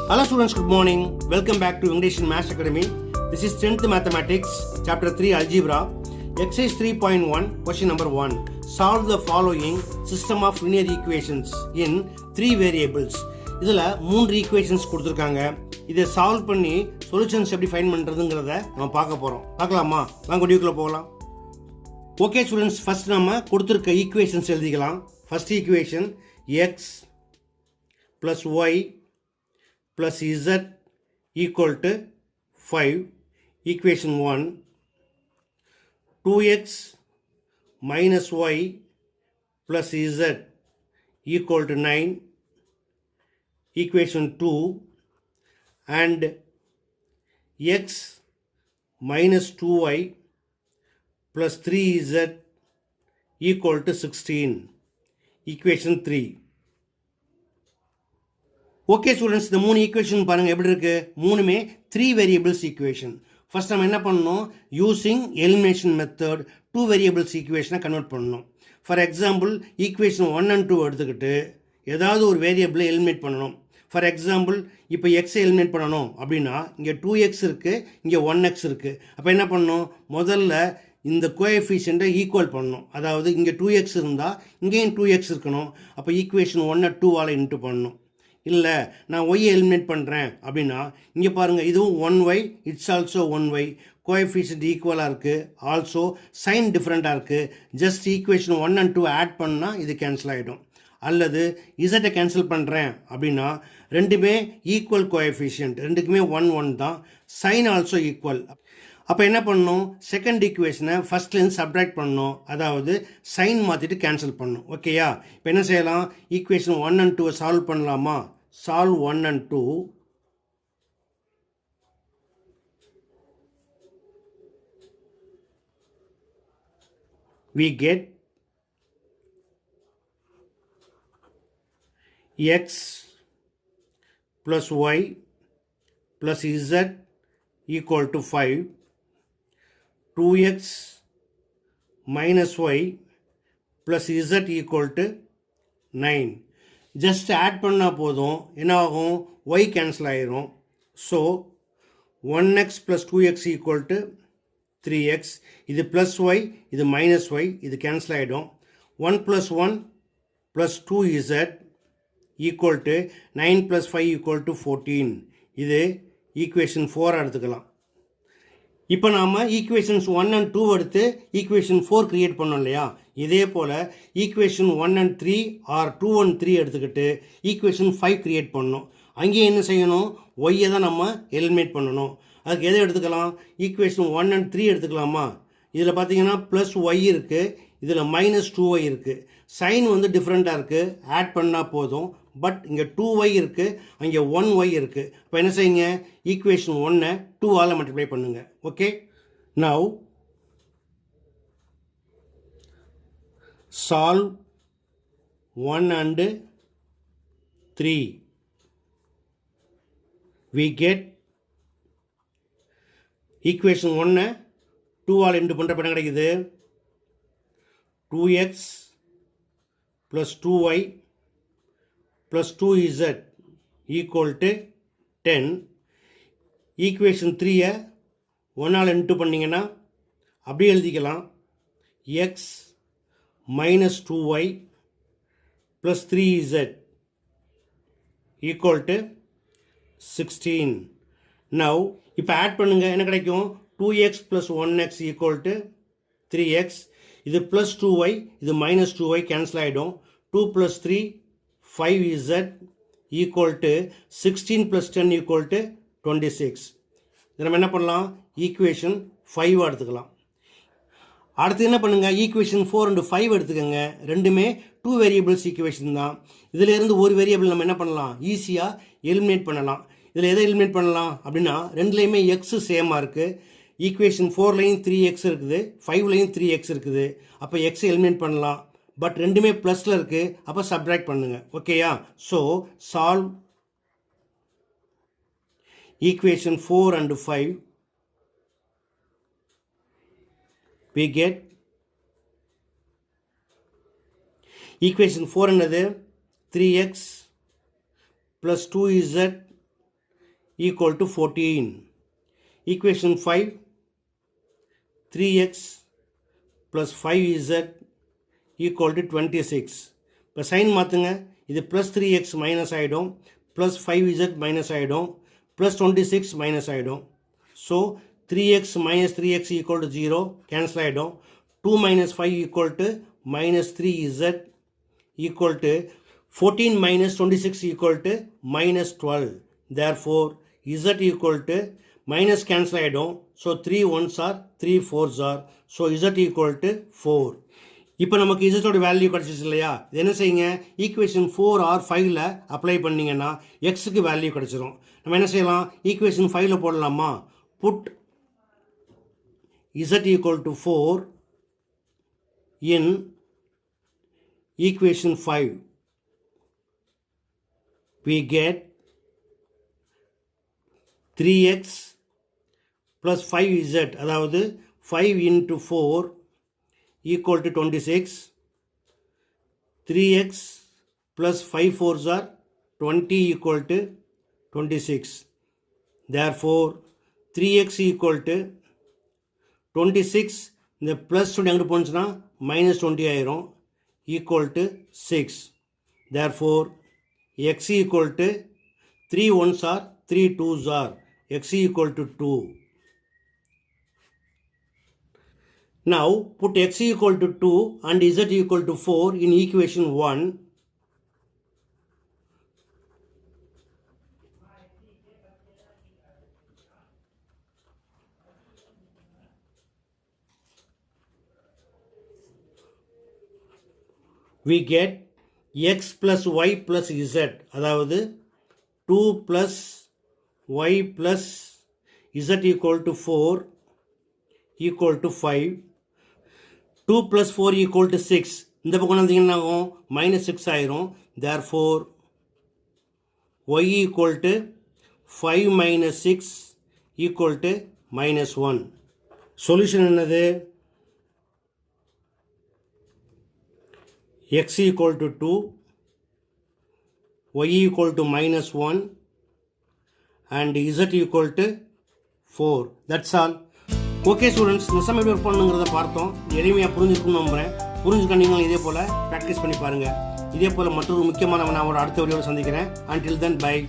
Hello students, good morning. Welcome back to English in Maths Academy. This is 10th Mathematics, Chapter 3 Algebra, Exercise 3.1, Question number 1. Solve the following system of linear equations in 3 variables. இதில் 3 equations கொடுத்துருக்காங்க. இதை solve பண்ணி solutions எப்படி find பண்ணுறதுங்கிறத நம்ம பார்க்க போகிறோம். பார்க்கலாமா? வாங்க வீடியோக்குள்ளே போகலாம். ஓகே ஸ்டூடெண்ட்ஸ், ஃபர்ஸ்ட் நம்ம கொடுத்துருக்க ஈக்குவேஷன்ஸ் எழுதிக்கலாம். First equation x plus y plus z equal to 5. Equation 1. 2x minus y plus z equal to 9. Equation 2. And x minus 2y plus 3z equal to 16. Equation 3. Okay students, இந்த 3 equation பாருங்கள் எப்படி இருக்குது. மூணுமே 3 variables equation. First நம்ம என்ன பண்ணணும், using elimination method 2 variables ஈக்குவேஷனை convert பண்ணணும். ஃபார் எக்ஸாம்பிள் ஈக்குவேஷன் 1 and 2 எடுத்துக்கிட்டு ஏதாவது ஒரு வேரியபிளை எலிமினேட் பண்ணணும். ஃபார் எக்ஸாம்பிள் இப்போ எக்ஸை எலிமினேட் பண்ணணும் அப்படின்னா இங்கே 2x இருக்குது, இங்கே 1x இருக்குது. அப்போ என்ன பண்ணணும், முதல்ல இந்த கோஎஃபிஷியண்ட்டை ஈக்குவல் பண்ணணும். அதாவது இங்கே 2x இருந்தால் இங்கேயும் 2x இருக்கணும். அப்போ ஈக்குவேஷன் 1 2ஆல் இன்ட்டு பண்ணணும். இல்லை நான் ஒய்யை எலிமினேட் பண்ணுறேன் அப்படின்னா இங்கே பாருங்கள், இதுவும் 1y, it's also 1y. Coefficient ஈக்குவலாக இருக்குது, ஆல்சோ சைன் டிஃப்ரெண்ட்டாக இருக்குது. ஜஸ்ட் ஈக்குவேஷன் 1 and 2 ஆட் பண்ணால் இது கேன்சல் ஆகிடும். அல்லது இசட்டை கேன்சல் பண்ணுறேன் அப்படின்னா ரெண்டுமே ஈக்குவல் கோஎஃபிஷியன்ட், ரெண்டுக்குமே 1 1 தான். Sine also equal. அப்போ என்ன பண்ணணும், செகண்ட் ஈக்குவேஷனை ஃபஸ்ட்லேருந்து சப்ட்ராக்ட் பண்ணணும். அதாவது சைன் மாற்றிட்டு கேன்சல் பண்ணணும். ஓகேயா? இப்போ என்ன செய்யலாம், ஈக்குவேஷன் 1 and 2 சால்வ் பண்ணலாமா? Solve 1 and 2. We get x plus y plus z equal to 5. 2x minus y plus z equal to 9. Just add பண்ணால் போதும், என்ன ஆகும், y கேன்சல் ஆகிரும். So 1x plus 2x equal to 3x. இது plus y, இது minus y, இது cancel ஆகிடும். 1 plus 1 plus 2z equal to 9 ப்ளஸ் 5 ஈக்குவல் டு 14. இது ஈக்குவேஷன் 4 எடுத்துக்கலாம். இப்போ நாம் ஈக்குவேஷன்ஸ் 1 and 2 எடுத்து ஈக்குவேஷன் 4 கிரியேட் பண்ணோம் இல்லையா? இதே போல் ஈக்குவேஷன் 1 and 3 ஆர் 2 and 3 எடுத்துக்கிட்டு ஈக்குவேஷன் 5 கிரியேட் பண்ணணும். அங்கேயே என்ன செய்யணும், ஒய்யை தான் நம்ம எலிமினேட் பண்ணணும். அதுக்கு எதை எடுத்துக்கலாம், ஈக்குவேஷன் 1 and 3 எடுத்துக்கலாமா? இதில் பார்த்தீங்கன்னா ப்ளஸ் ஒய் இருக்குது, இதில் மைனஸ் 2y இருக்குது. சைன் வந்து டிஃப்ரெண்ட்டாக இருக்குது, ஆட் பண்ணால் போதும். பட் இங்கே 2y இருக்குது, அங்கே 1y இருக்குது. இப்போ என்ன செய்யுங்க, ஈக்குவேஷன் 1 2ஆல் மல்டிப்ளை பண்ணுங்க. Okay, now solve 1 and 3. We get equation 1 2ஆல் இன்ட்டு பண்ணுற பண்ண கிடைக்குது. 2x plus 2y plus 2z equal to 10. Equation 3 1ஆல் இன்ட்டு பண்ணிங்கன்னா அப்படியே எழுதிக்கலாம். x minus 2y plus 3z equal to 16. Now இப்போ ஆட் பண்ணுங்க, என்ன கிடைக்கும், 2x plus 1x equal to 3x. இது ப்ளஸ் 2y, இது மைனஸ் 2y கேன்சல் ஆகிடும். 2 plus 3 5z equal to 16 plus 10 equal to 26. இதை நம்ம என்ன பண்ணலாம், ஈக்குவேஷன் 5 எடுத்துக்கலாம். அடுத்து என்ன பண்ணுங்கள், ஈக்குவேஷன் 4 and 5 எடுத்துக்கோங்க. ரெண்டுமே 2 வேரியபிள்ஸ் ஈக்குவேஷன் தான். இதில் இருந்து ஒரு வேரியபிள் நம்ம என்ன பண்ணலாம், ஈஸியாக எலிமினேட் பண்ணலாம். இதில் எதை எலிமினேட் பண்ணலாம் அப்படின்னா ரெண்டுலேயுமே எக்ஸ் சேமாக இருக்குது. ஈக்குவேஷன் 4லையும் 3x இருக்குது, 5லையும் 3x இருக்குது. அப்போ எக்ஸ் எலிமினேட் பண்ணலாம். பட் ரெண்டுமே ப்ளஸில் இருக்குது, அப்போ சப்ட்ராக்ட் பண்ணுங்கள். ஓகேயா? So solve equation 4 and 5. We get Equation 4 என்னது 3x plus 2z equal to 14. Equation 5, 3x plus 5z equal to 26. இப்போ சைன் மாற்றுங்க, இது ப்ளஸ் 3x மைனஸ் ஆகிடும், ப்ளஸ் 5z மைனஸ் ஆகிடும், ப்ளஸ் 26 மைனஸ் ஆகிடும். So 3x minus 3x equal to 0 cancel ஆகிடும். 2 minus 5 equal to minus 3z equal to 14 minus 26 equal to minus 12. Therefore, z equal to minus cancel ஆகிடும். So 3 1s are 3 4s are. So z equal to 4. இப்போ நமக்கு z value கிடச்சிச்சு இல்லையா? இது என்ன செய்யுங்க, equation 4 or 5ல் apply பண்ணிங்கன்னா எக்ஸுக்கு வேல்யூ கிடச்சிரும். நம்ம என்ன செய்யலாம், ஈக்குவேஷன் 5ல் போடலாமா? Put z equal to 4 in equation 5. We get 3x plus 5z, அதாவது 5 into 4 equal to 26. 3x plus 5 4s are 20 equal to 26. Therefore, 3x equal to 26, இந்த ப்ளஸ் 20 அங்கிட்டு போனுச்சுன்னா மைனஸ் 20 ஆயிரும், equal to 6. Therefore, x equal to 3 1s are 3 2s are, x equal to 2. Now, put x equal to 2 and z equal to 4 in equation 1. We get x plus y plus z, அதாவது 2 plus y plus z equal to 4 equal to 5. 2 plus 4 equal to 6. இந்த பக்கம் வந்தீங்கன்னா minus 6 ஆயிரும். Therefore, y equal to 5 minus 6 equal to minus 1. Solution என்னது? x equal to 2, y equal to minus 1 and z equal to 4. That's all. Okay students, இந்த some எப்படி work பண்ணுங்கிறத பார்த்தோம். எளிமையாக புரிஞ்சுக்கணும்னு நம்புகிறேன். புரிஞ்சுக்க நீங்களும் இதே போல் ப்ராக்டிஸ் பண்ணி பாருங்கள். இதே போல் மற்றொரு முக்கியமான நான் ஒரு அடுத்த வீடியோவில் சந்திக்கிறேன். Until then, bye.